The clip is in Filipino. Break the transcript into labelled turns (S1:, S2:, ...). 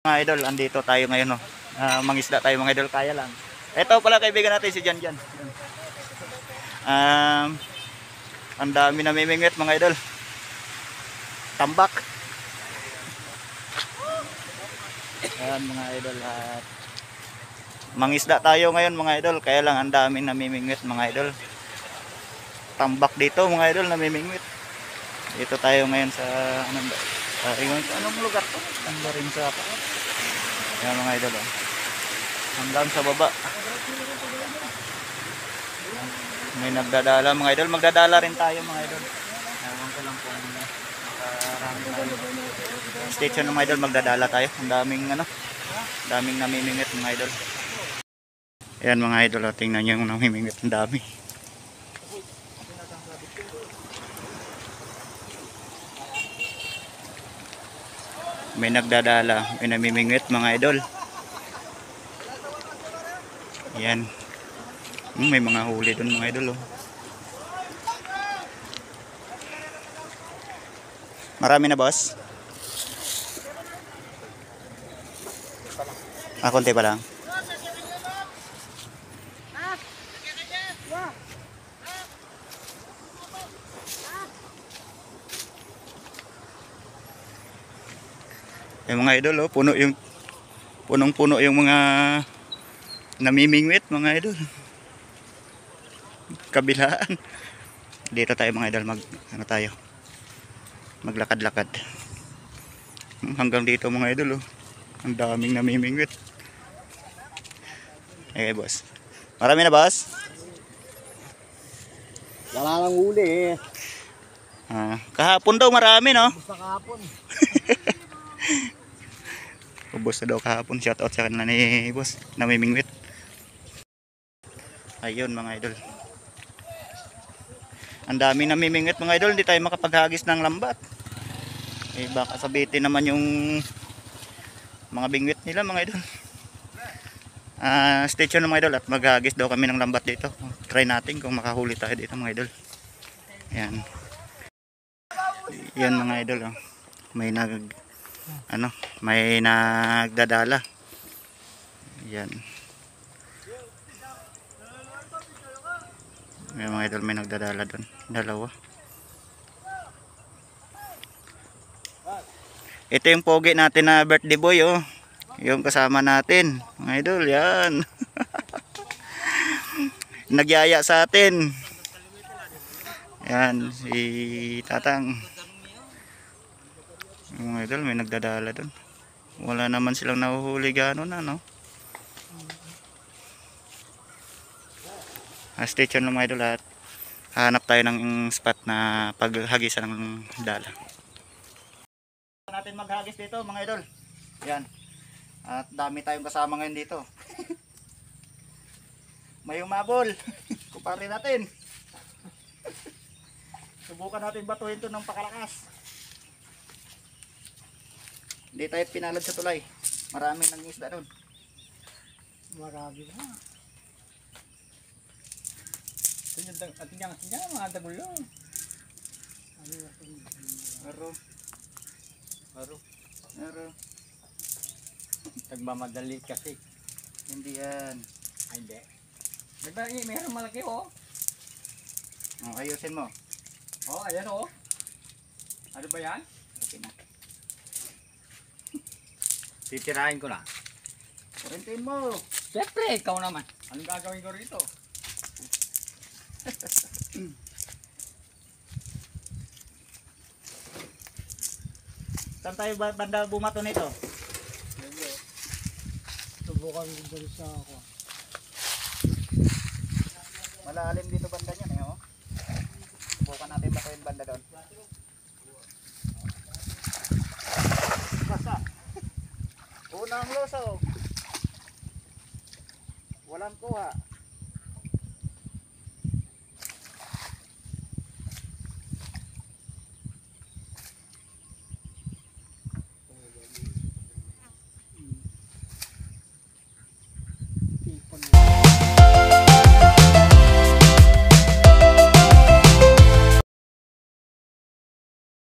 S1: Mga idol, andito tayo ngayon, no. Mangisda tayo mga idol, kaya lang. Ito pala kaibigan natin si Jan Jan. Ang dami namimingwit mga idol. Tambak. Ayan mga idol, at mangisda tayo ngayon mga idol, kaya lang ang dami namimingwit mga idol. Tambak dito mga idol, namimingwit. Dito tayo ngayon sa anong lugar to? Rin sa yan mga idol, oh. Hanggang sa baba may nagdadala mga idol, magdadala rin tayo mga idol. Ewan ko lang kung makarami tayo. Station ng mga idol, magdadala tayo. Ang daming namimingit mga idol. Ayan mga idol, oh, tingnan nyo yung namimingit, ang dami. May nagdadala, may namimingwit mga idol. Yan. May mga huli doon mga idol, oh. Marami na boss? Konti pa lang. Yung mga idol, oh, punong-puno yung mga namimingwit mga idol. Kabilaan. Dito tayo mga idol, maglakad-lakad. Hanggang dito mga idol, oh. Ang daming namimingwit. Okay boss. Marami na boss?
S2: Wala lang huli eh.
S1: Kahapon daw marami, no?
S2: Basta kahapon.
S1: Ubos na daw kahapon. Shout out sa kanila ni boss, namimingwit. Ayun mga idol, ang dami namimingwit mga idol. Hindi tayo makapaghagis ng lambat, baka sabitin naman yung mga bingwit nila mga idol. Stay tuned mga idol, at maghagis daw kami ng lambat dito. Try natin kung makahuli tayo dito mga idol. Yan. Yan mga idol, oh. May nagdadala. Yan. May mga idol, may nagdadala doon. Dalawa. Ito yung pogi natin na birthday boy, oh. Yung kasama natin. Mga idol, yan. Nagyaya sa atin. Yan, si Tatang. Mga idol, may nagdadala doon. Wala naman silang nahuhuli gano'n na, no? Stay tuned lang mga idol, at hanap tayo ng spot na paghagisan ng dala. Natin maghagis dito mga idol. Yan. At dami tayong kasama ngayon dito. May umabol. Kumpare natin. Subukan natin batuhin to ng pakalakas. Hindi tayo pinalad sa tulay. Marami nang isda doon.
S2: Marami na. Ating mga dagulo.
S1: Aro.
S2: Nagmamadali kasi.
S1: Hindi yan.
S2: Ay, hindi. Diba, mayroon malaki, oh.
S1: Ayusin mo.
S2: Oh, ayan, oh. Ano ba yan?
S1: Okay na.
S2: Titirahin ko na.
S1: Kurintin mo.
S2: Siyempre, ikaw naman. Anong gagawin ko rito?
S1: Saan tayo banda bumato nito?
S2: Subukan ko dito sa ako.
S1: Malalim dito banda niyan, eh, oh. Subukan natin batuhin banda doon. Basta. Unang lusog. Walang kuha.